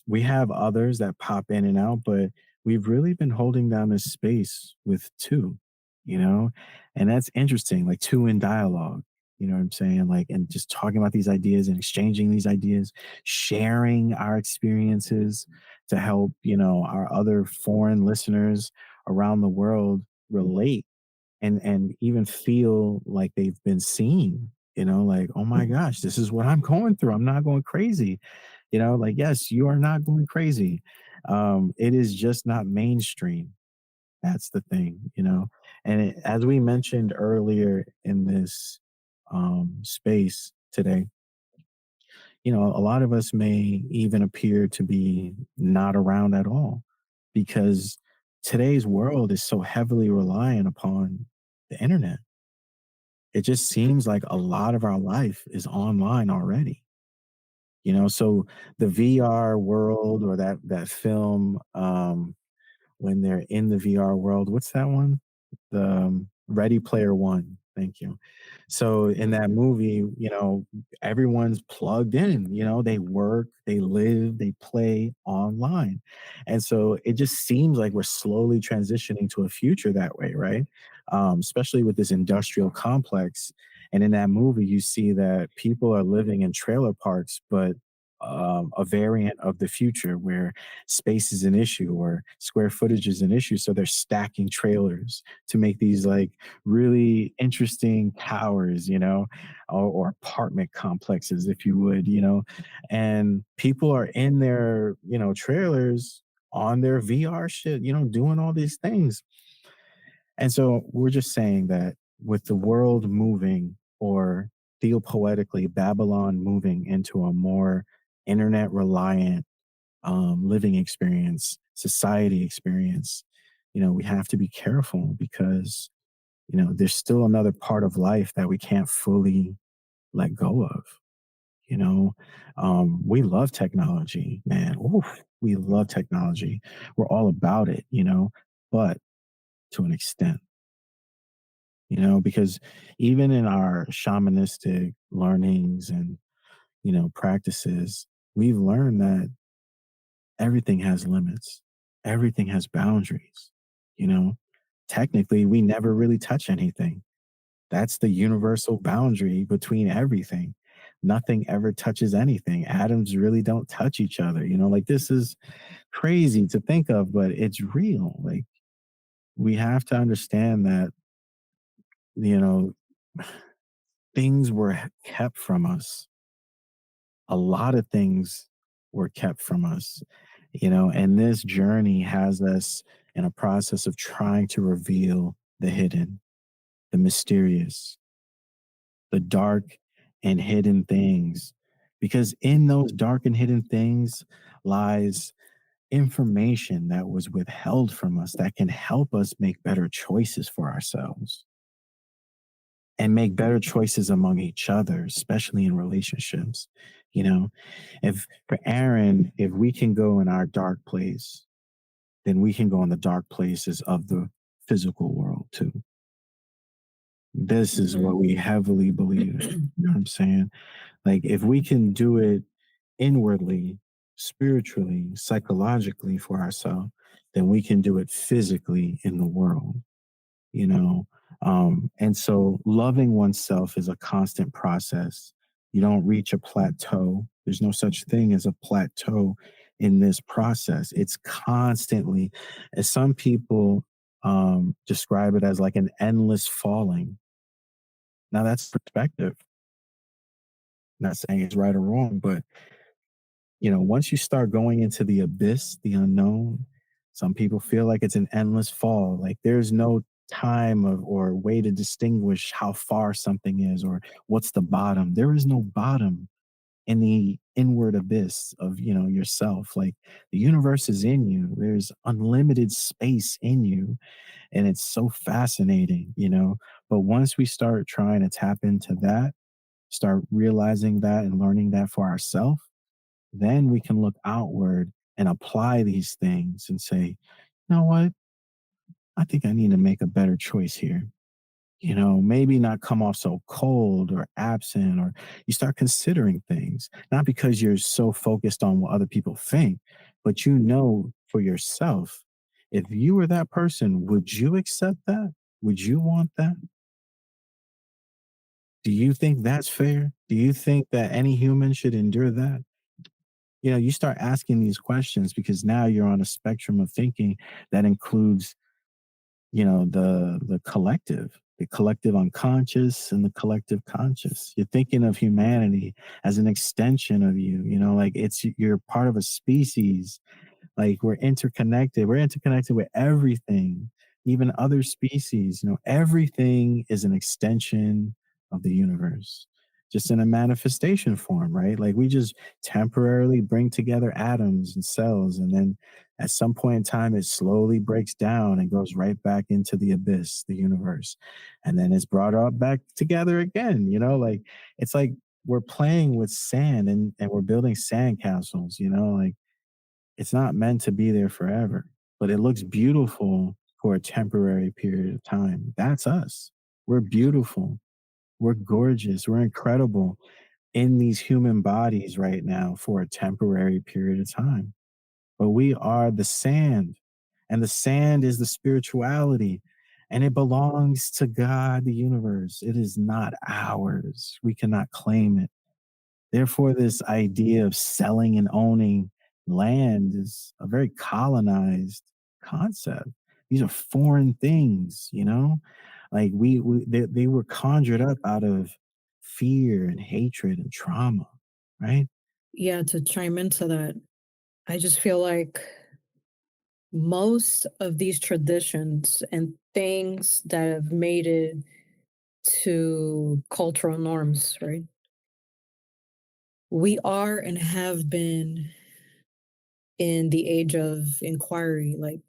we have others that pop in and out, but we've really been holding down this space with two, you know, and that's interesting, like two in dialogue. You know what I'm saying? Like, and just talking about these ideas and exchanging these ideas, sharing our experiences to help, our other foreign listeners around the world relate and even feel like they've been seen, like, oh my gosh, this is what I'm going through. I'm not going crazy. Like, yes, you are not going crazy. It is just not mainstream. That's the thing, and as we mentioned earlier in this space today, a lot of us may even appear to be not around at all because today's world is so heavily reliant upon the internet. It just seems like a lot of our life is online already. So the VR world or that film, when they're in the VR world, what's that one? the Ready Player One. Thank you. So in that movie, everyone's plugged in, they work, they live, they play online. And so it just seems like we're slowly transitioning to a future that way, right? Especially with this industrial complex. And in that movie, you see that people are living in trailer parks, but a variant of the future where space is an issue or square footage is an issue. So they're stacking trailers to make these like really interesting towers, or apartment complexes, if you would, and people are in their, trailers on their VR shit, doing all these things. And so we're just saying that with the world moving, or theopoetically, Babylon moving into a more internet reliant living experience, society experience, we have to be careful because, there's still another part of life that we can't fully let go of. You know, we love technology, man. Oof, we love technology. We're all about it, but to an extent, because even in our shamanistic learnings and, practices, we've learned that everything has limits, everything has boundaries, you know. Technically, we never really touch anything. That's the universal boundary between everything. Nothing ever touches anything. Atoms really don't touch each other. Like this is crazy to think of, but it's real. Like we have to understand that, you know, things were kept from us. A lot of things were kept from us, and this journey has us in a process of trying to reveal the hidden, the mysterious, the dark and hidden things. Because in those dark and hidden things lies information that was withheld from us that can help us make better choices for ourselves and make better choices among each other, especially in relationships. You know, if for Aaron, if we can go in our dark place, then we can go in the dark places of the physical world too. This is what we heavily believe. You know what I'm saying? Like if we can do it inwardly, spiritually, psychologically for ourselves, then we can do it physically in the world, you know? And so loving oneself is a constant process. You don't reach a plateau. There's no such thing as a plateau in this process. It's constantly, as some people describe it as like an endless falling. Now that's perspective. Not saying it's right or wrong, but once you start going into the abyss, the unknown, some people feel like it's an endless fall. Like there's no time of or way to distinguish how far something is or what's the bottom. There is no bottom in the inward abyss of, yourself. Like the universe is in you. There's unlimited space in you. And it's so fascinating. But once we start trying to tap into that, start realizing that and learning that for ourselves, then we can look outward and apply these things and say, you know what? I think I need to make a better choice here. Maybe not come off so cold or absent, or you start considering things, not because you're so focused on what other people think, but for yourself, if you were that person, would you accept that? Would you want that? Do you think that's fair? Do you think that any human should endure that? You start asking these questions because now you're on a spectrum of thinking that includes, the collective unconscious and the collective conscious. You're thinking of humanity as an extension of you, like you're part of a species. Like we're interconnected with everything, even other species. Everything is an extension of the universe, just in a manifestation form, right? Like we just temporarily bring together atoms and cells, and then at some point in time, it slowly breaks down and goes right back into the abyss, the universe, and then it's brought up back together again. Like it's like we're playing with sand and we're building sand castles. Like it's not meant to be there forever, but it looks beautiful for a temporary period of time. That's us. We're beautiful. We're gorgeous. We're incredible in these human bodies right now for a temporary period of time. But we are the sand, and the sand is the spirituality, and it belongs to God, the universe. It is not ours. We cannot claim it. Therefore, this idea of selling and owning land is a very colonized concept. These are foreign things, you know? Like they were conjured up out of fear and hatred and trauma, right? Yeah, to chime into that, I just feel like most of these traditions and things that have made it to cultural norms, right? We are and have been in the age of inquiry, like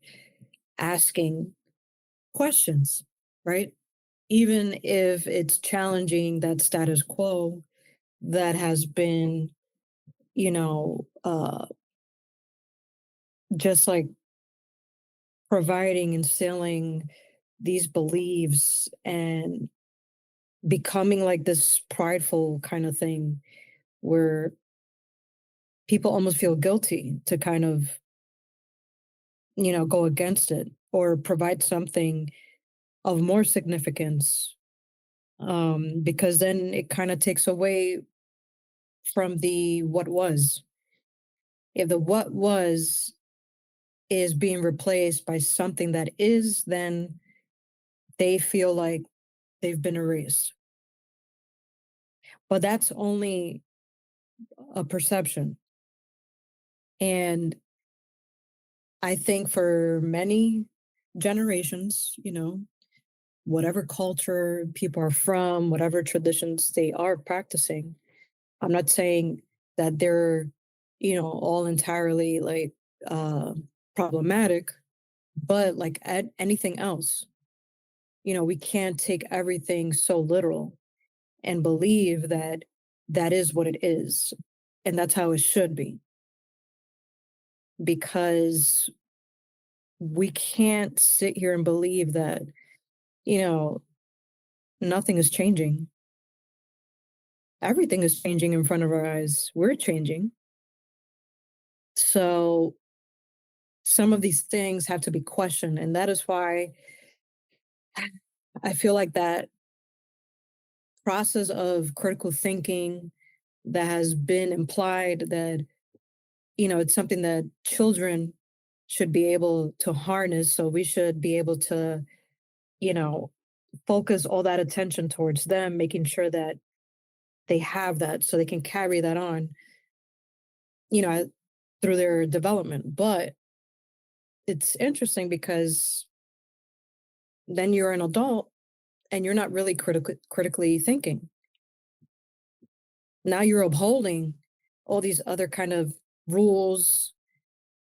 asking questions, right? Even if it's challenging that status quo that has been, you know, just like providing, instilling these beliefs and becoming like this prideful kind of thing where people almost feel guilty to kind of, go against it or provide something of more significance, because then it kind of takes away from the what was. If the what was is being replaced by something that is, then they feel like they've been erased. But that's only a perception. And I think for many generations, whatever culture people are from, whatever traditions they are practicing, I'm not saying that they're, all entirely like uh, problematic, but like anything else, we can't take everything so literal and believe that that is what it is. And that's how it should be. Because we can't sit here and believe that, you know, nothing is changing. Everything is changing in front of our eyes. We're changing. So some of these things have to be questioned. And that is why I feel like that process of critical thinking that has been implied that, it's something that children should be able to harness. So we should be able to, you know, focus all that attention towards them, making sure that they have that so they can carry that on, you know, through their development. But it's interesting because then you're an adult and you're not really critically thinking. Now you're upholding all these other kind of rules,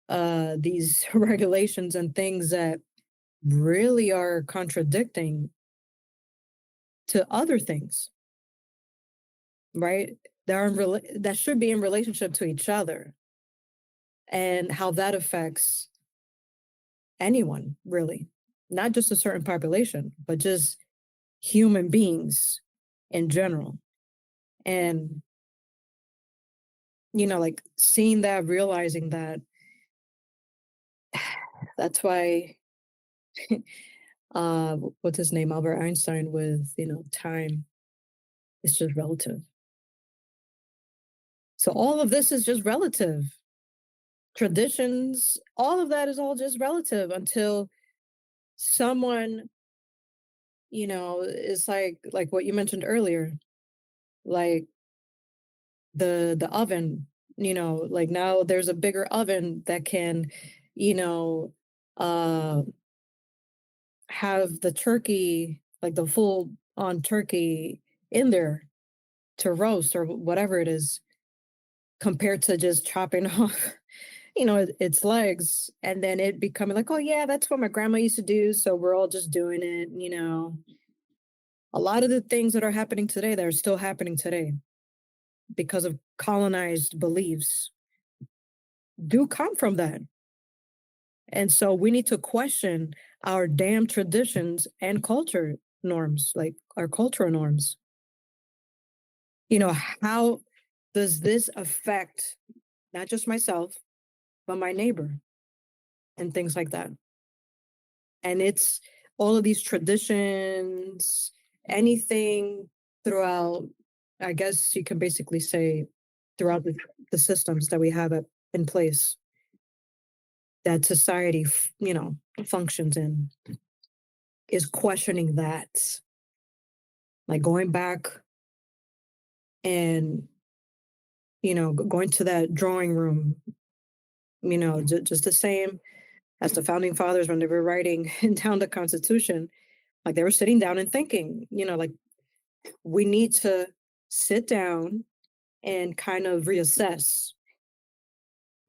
these regulations and things that really are contradicting to other things, right? That should be in relationship to each other and how that affects anyone, really, not just a certain population, but just human beings in general. And, like seeing that, realizing that, that's why, what's his name? Albert Einstein with, time is just relative. So all of this is just relative. Traditions, all of that is all just relative until someone, is like what you mentioned earlier, like the oven, like now there's a bigger oven that can, you know, uh have the turkey, like the full on turkey in there to roast or whatever it is, compared to just chopping off, its legs and then it becoming like, oh yeah, that's what my grandma used to do. So we're all just doing it. A lot of the things that are happening today that are still happening today because of colonized beliefs do come from that. And so we need to question our damn traditions and culture norms, like our cultural norms. How does this affect not just myself, but my neighbor and things like that? And it's all of these traditions, anything throughout, I guess you can basically say, throughout the systems that we have in place that society, functions in, is questioning that. Like going back and, going to that drawing room, just the same as the founding fathers when they were writing down the Constitution. Like they were sitting down and thinking, like we need to sit down and kind of reassess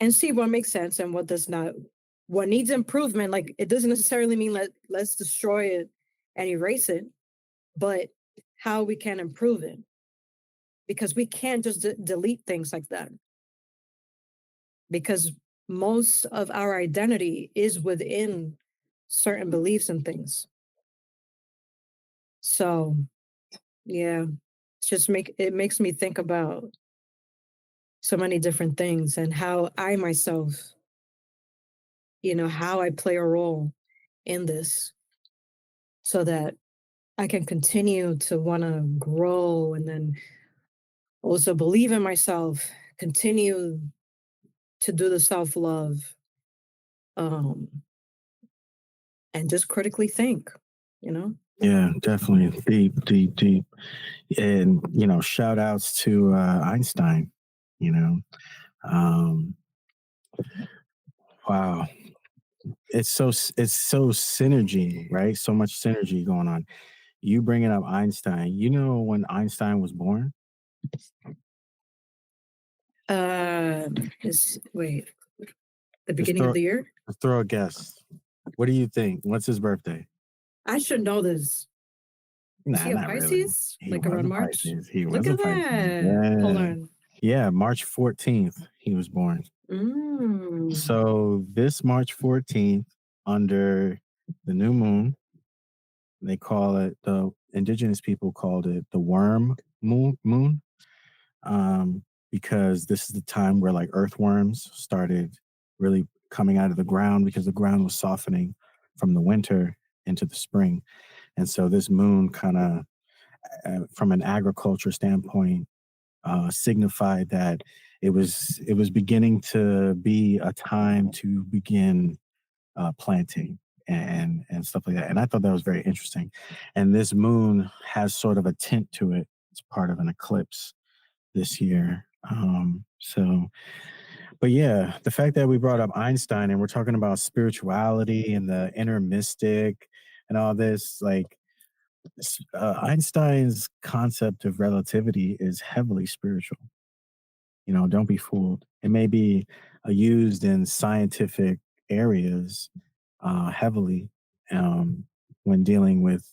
and see what makes sense and what does not, what needs improvement. Like it doesn't necessarily mean let's destroy it and erase it, but how we can improve it, because we can't just delete things like that, because most of our identity is within certain beliefs and things. So yeah, it makes me think about so many different things and how I myself, how I play a role in this so that I can continue to want to grow and then also believe in myself, continue to do the self love, um, and just critically think, you know? Yeah, definitely deep, deep, deep. And, shout outs to Einstein, you know. Um, wow. It's so synergy, right? So much synergy going on. You bringing up Einstein, when Einstein was born? Wait, the Just beginning of the year? throw a guess. What do you think? What's his birthday? I should know this. Is Nah, he a not really. Pisces? He Like was around a March? Pisces. He Look was a at Pisces. that. Hold Yeah. on. Yeah, March 14th, he was born. Mm. So this March 14th, under the new moon, they call it, the indigenous people called it the worm moon, because this is the time where like earthworms started really coming out of the ground because the ground was softening from the winter into the spring. And so this moon kind of, from an agriculture standpoint, signified that it was beginning to be a time to begin planting and stuff like that. And I thought that was very interesting. And this moon has sort of a tint to it. It's part of an eclipse this year. But yeah, the fact that we brought up Einstein and we're talking about spirituality and the inner mystic and all this, like Einstein's concept of relativity is heavily spiritual. Don't be fooled. It may be used in scientific areas heavily when dealing with,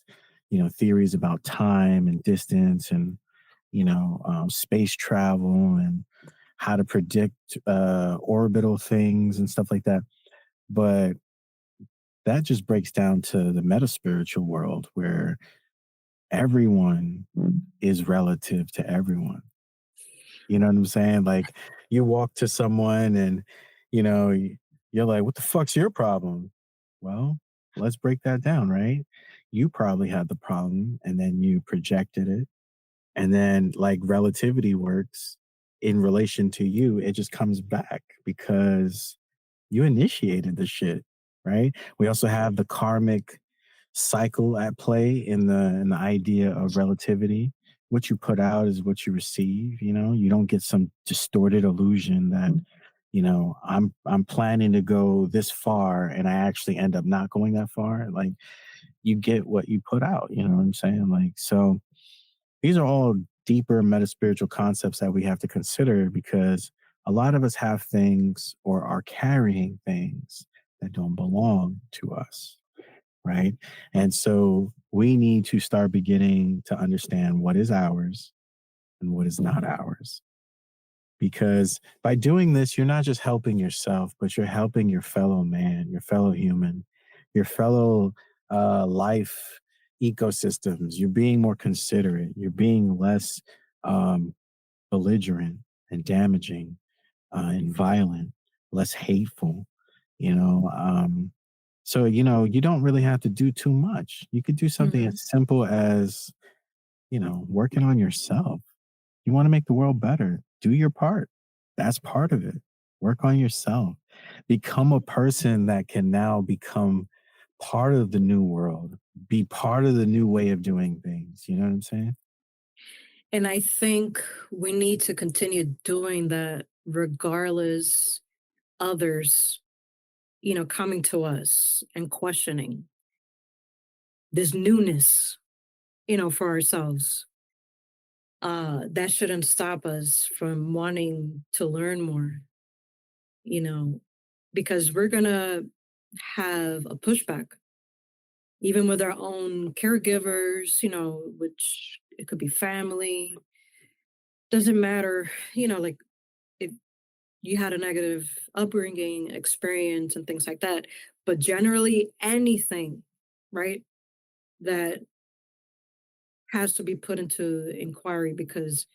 theories about time and distance and, space travel and how to predict orbital things and stuff like that. But that just breaks down to the meta spiritual world where everyone is relative to everyone. You know what I'm saying? Like you walk to someone and, you're like, what the fuck's your problem? Well, let's break that down, right? You probably had the problem and then you projected it. And then, like relativity works in relation to you, it just comes back because you initiated the shit, right? We also have the karmic cycle at play in the idea of relativity. What you put out is what you receive. You don't get some distorted illusion that I'm planning to go this far and I actually end up not going that far. Like you get what you put out. You know what I'm saying? Like so, these are all deeper meta spiritual concepts that we have to consider because a lot of us have things or are carrying things that don't belong to us, right? And so we need to start beginning to understand what is ours and what is not ours. because by doing this, you're not just helping yourself, but you're helping your fellow man, your fellow human, your fellow life ecosystems. You're being more considerate. You're being less um, belligerent and damaging and violent, less hateful. You know, so you don't really have to do too much. You could do something Mhm. as simple as working on yourself. You want to make the world better. Do your part. That's part of it. Work on yourself. Become a person that can now become part of the new world, be part of the new way of doing things. You know what I'm saying? And I think we need to continue doing that regardless others, coming to us and questioning this newness, for ourselves. That shouldn't stop us from wanting to learn more, you know, because we're gonna have a pushback, even with our own caregivers, which it could be family, doesn't matter, like if you had a negative upbringing experience and things like that. But generally, anything, right, that has to be put into inquiry because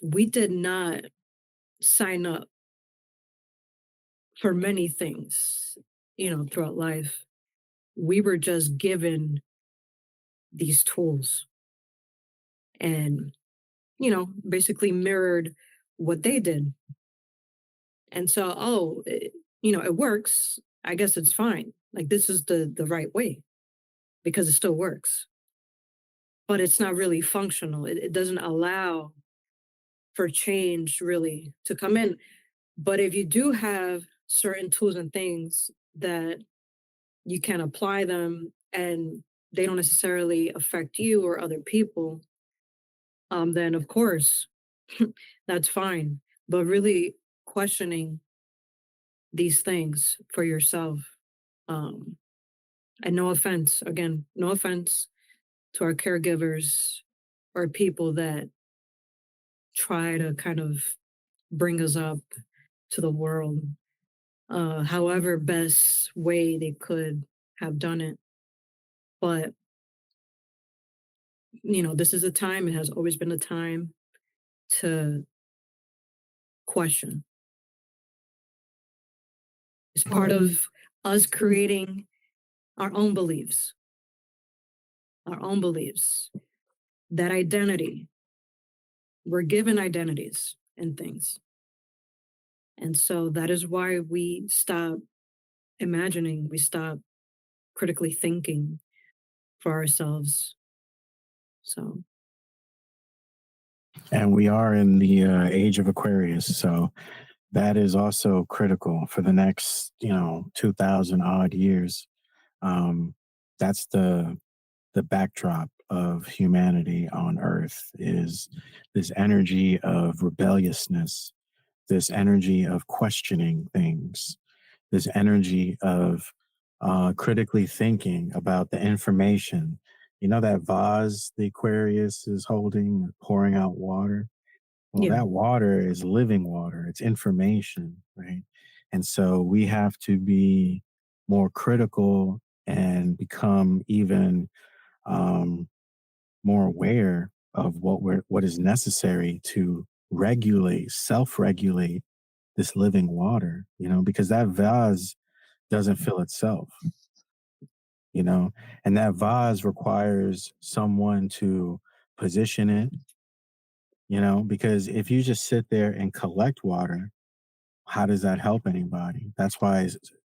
we did not sign up for many things, throughout life. We were just given these tools and, basically mirrored what they did. And so, it works. I guess it's fine. Like this is the right way because it still works, but it's not really functional. It doesn't allow for change really to come in. But if you do have certain tools and things that you can apply them and they don't necessarily affect you or other people, then of course that's fine. But really questioning these things for yourself. Um, and no offense, again, no offense to our caregivers or people that try to kind of bring us up to the world, however best way they could have done it. But, this is a time, it has always been a time to question. It's part of us creating our own beliefs, our own beliefs, that identity. We're given identities and things. And so that is why we stop imagining, we stop critically thinking for ourselves. So, And we are in the age of Aquarius. So that is also critical for the next, 2000 odd years. Um, that's the backdrop of humanity on earth is this energy of rebelliousness, this energy of questioning things, this energy of critically thinking about the information. You know that vase the Aquarius is holding, pouring out water? Well, yeah. that water is living water, it's information, right? And so we have to be more critical and become even um, more aware of what is necessary to regulate, self-regulate this living water, because that vase doesn't fill itself, you know, and that vase requires someone to position it, because if you just sit there and collect water, how does that help anybody? That's why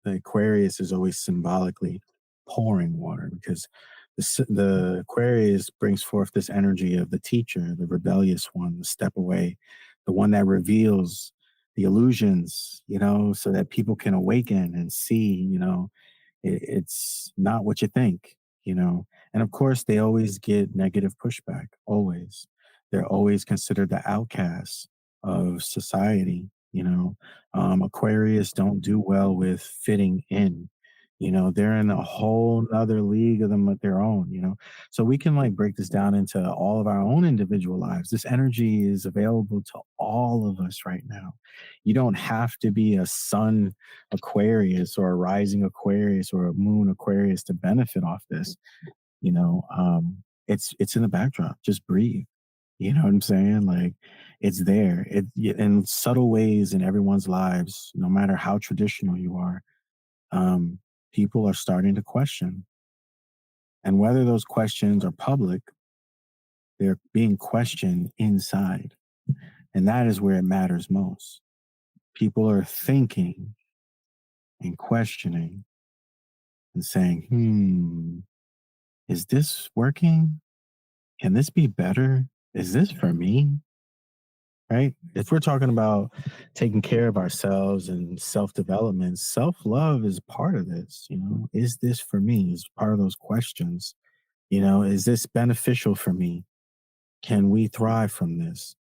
the Aquarius is always symbolically pouring water because the Aquarius brings forth this energy of the teacher, the rebellious one, the step away, the one that reveals the illusions, so that people can awaken and see, it's not what you think. And of course, they always get negative pushback, always. They're always considered the outcasts of society. Aquarius don't do well with fitting in. They're in a whole nother league of them of their own. So we can like break this down into all of our own individual lives. This energy is available to all of us right now. You don't have to be a sun Aquarius or a rising Aquarius or a moon Aquarius to benefit off this. It's in the backdrop. Just breathe. You know what I'm saying? Like, it's there. In subtle ways in everyone's lives, no matter how traditional you are. Um, People are starting to question. And whether those questions are public, they're being questioned inside. And that is where it matters most. People are thinking and questioning and saying, is this working? Can this be better? Is this for me? Right? If we're talking about taking care of ourselves and self development, self love is part of this. Is this for me? Is part of those questions. Is this beneficial for me? Can we thrive from this?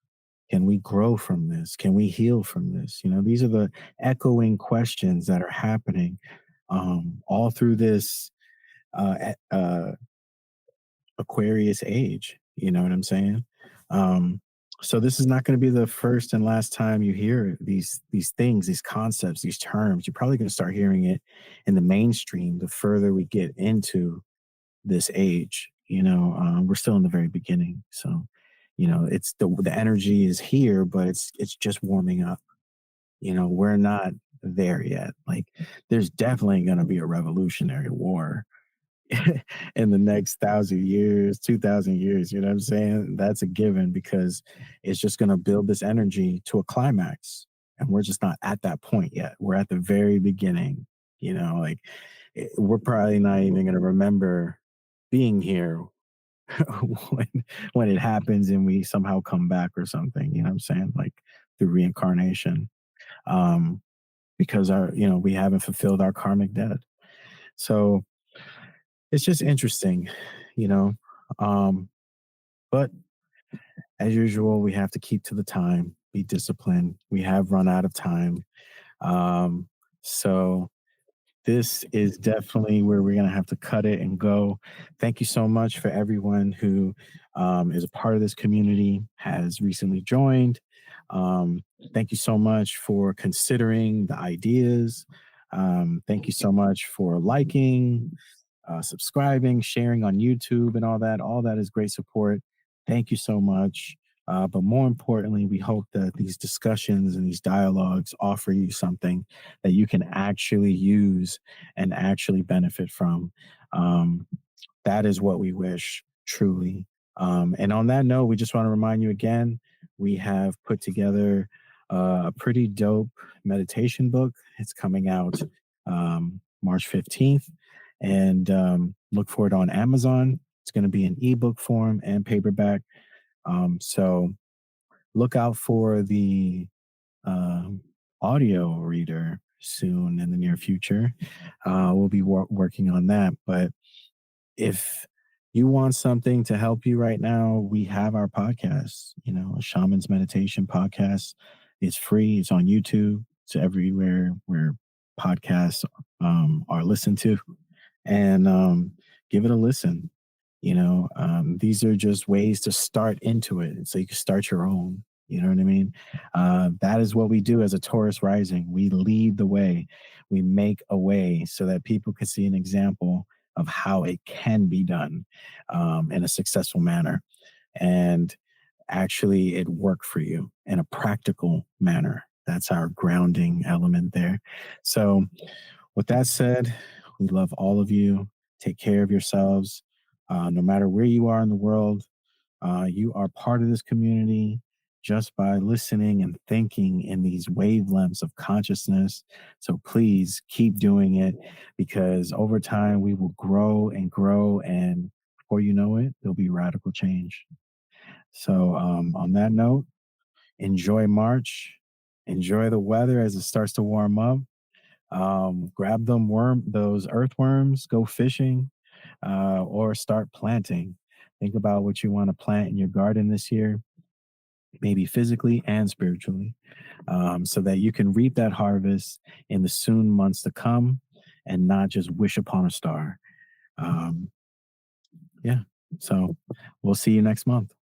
Can we grow from this? Can we heal from this? These are the echoing questions that are happening all through this Aquarius age. You know what I'm saying? Um, so this is not going to be the first and last time you hear these things, these concepts, these terms. You're probably going to start hearing it in the mainstream the further we get into this age. We're still in the very beginning. So, it's the energy is here, but it's just warming up. We're not there yet. Like, there's definitely going to be a revolutionary war in the next 1,000 years, 2,000 years. You know what I'm saying? That's a given because it's just going to build this energy to a climax. And we're just not at that point yet. We're at the very beginning. Like, we're probably not even going to remember being here when it happens and we somehow come back or something. You know what I'm saying? Like, through reincarnation. Um, because we haven't fulfilled our karmic debt. So it's just interesting, you know. Um, but as usual, we have to keep to the time, be disciplined. We have run out of time. So this is definitely where we're going to have to cut it and go. Thank you so much for everyone who is a part of this community, has recently joined. Thank you so much for considering the ideas. Thank you so much for liking, subscribing, sharing on YouTube, and all that. All that is great support. Thank you so much. But more importantly, we hope that these discussions and these dialogues offer you something that you can actually use and actually benefit from. That is what we wish, truly. And on that note, we just want to remind you again, we have put together a pretty dope meditation book. It's coming out March 15th. And look for it on Amazon. It's going to be in ebook form and paperback. So look out for the audio reader soon in the near future. We'll be working on that. But if you want something to help you right now, we have our podcast, a Shaman's Meditation podcast. It's free. It's on YouTube. It's everywhere where podcasts are listened to. And give it a listen. These are just ways to start into it so you can start your own. You know what I mean? That is what we do as a Taurus rising. We lead the way. We make a way so that people can see an example of how it can be done in a successful manner. And actually it work for you in a practical manner. That's our grounding element there. So with that said, we love all of you. Take care of yourselves. No matter where you are in the world, you are part of this community just by listening and thinking in these wavelengths of consciousness. So please keep doing it because over time we will grow and grow. And before you know it, there'll be radical change. So on that note, enjoy March. Enjoy the weather as it starts to warm up. Grab those earthworms, go fishing, or start planting. Think about what you want to plant in your garden this year, maybe physically and spiritually, so that you can reap that harvest in the soon months to come. and not just wish upon a star. Um, yeah. So we'll see you next month.